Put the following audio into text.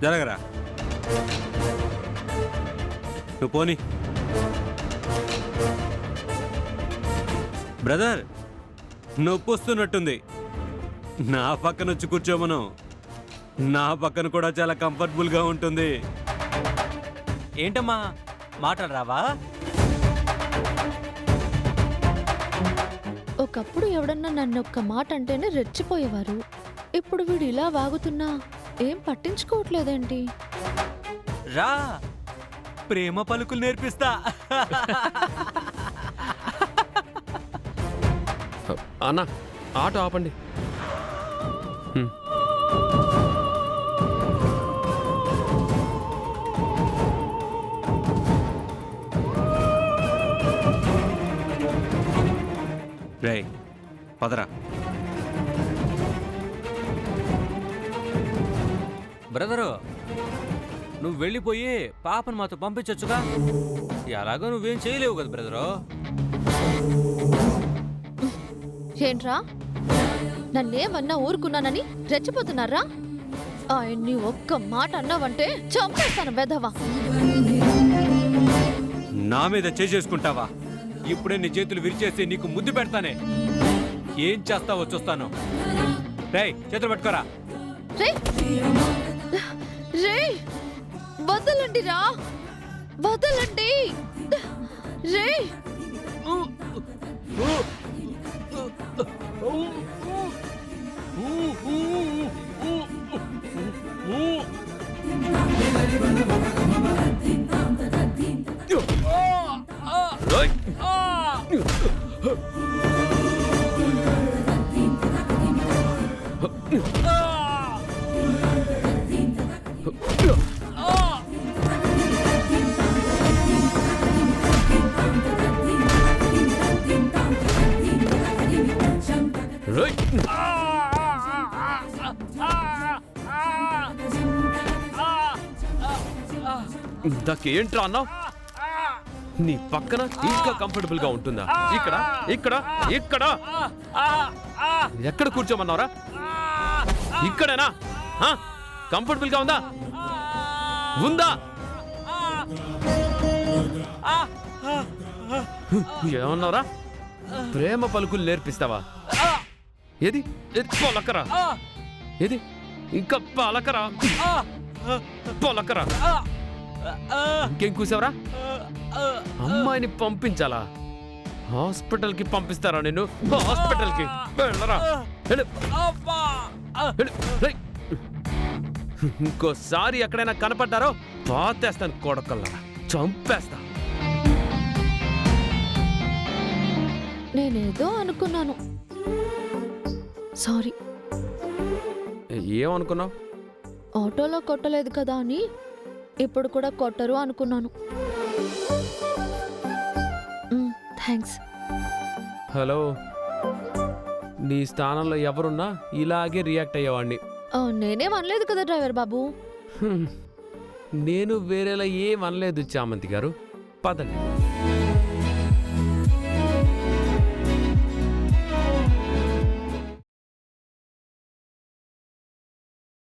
జరగరా నువ్వు పోనీ. బ్రదర్ నొప్పి వస్తున్నట్టుంది, నా పక్కన వచ్చి కూర్చోమను. నా పక్కన కూడా చాలా కంఫర్టబుల్గా ఉంటుంది. ఏంటమ్మా మాటలు రావా? ఒకప్పుడు ఎవడన్నా నన్ను ఒక్క మాట అంటేనే రెచ్చిపోయేవారు. ఇప్పుడు వీడు ఇలా వాగుతున్నా ఏం పట్టించుకోవట్లేదేంటి? రా, ప్రేమ పలుకులు నేర్పిస్తా. అన్నా ఆటో ఆపండి. రే పదరా. బ్రదరు, నువ్వు వెళ్ళిపోయి పాపను మాతో పంపించొచ్చుగా. ఎలాగో నువ్వేం చేయలేవు కదా బ్రదరు. ఏంట్రా, నన్నేమన్నా ఊరుకున్నానని రెచ్చిపోతున్నారా? ఆయన్ని ఒక్క మాట అన్నావంటే చంపేస్తాను వెధవా. నా మీద చేసుకుంటావా? ఇప్పుడే నీ చేతులు విరిచేసి నీకు ముద్దు పెడతానే. ఏం చేస్తావో చూస్తాను. రేయ్ చేతులు పట్టుకోరా. వదలండి రా, వదలండి రే. ఇందాకేంట్రా అన్నావు? నీ పక్కన ఇంకా కంఫర్టబుల్ గా ఉంటుందా? ఇక్కడ ఇక్కడ ఇక్కడ ఎక్కడ కూర్చోమన్నావురా? ఇక్కడేనా? కంఫర్టబుల్ గా ఉందా? ఉందా? ఏమన్నావురా? ప్రేమ పలుకులు నేర్పిస్తావా? ఏది పొలకరా? ఏది ఇంకా పలకరా? పొలకరా? ఇంకేం కూసావరా? అమ్మాయిని పంపించాలా? హాస్పిటల్కి పంపిస్తారా? నేను హాస్పిటల్కి వెళ్ళరా? ఇంకోసారి ఎక్కడైనా కనపడ్డారో పాతేస్తాను, కొడకల్లా చంపేస్తా. నేనేదో అనుకున్నాను, సారీ. ఏమనుకున్నావు? ఆటోలో కొట్టలేదు కదా అని ఇప్పుడు కూడా కొట్టరు అనుకున్నాను. థ్యాంక్స్. హలో, నీ స్థానంలో ఎవరున్నా ఇలాగే రియాక్ట్ అయ్యేవాడిని. నేనేం అనలేదు కదా డ్రైవర్ బాబు. నేను వేరేలా ఏం అనలేదు చామంతి గారు. పదండి.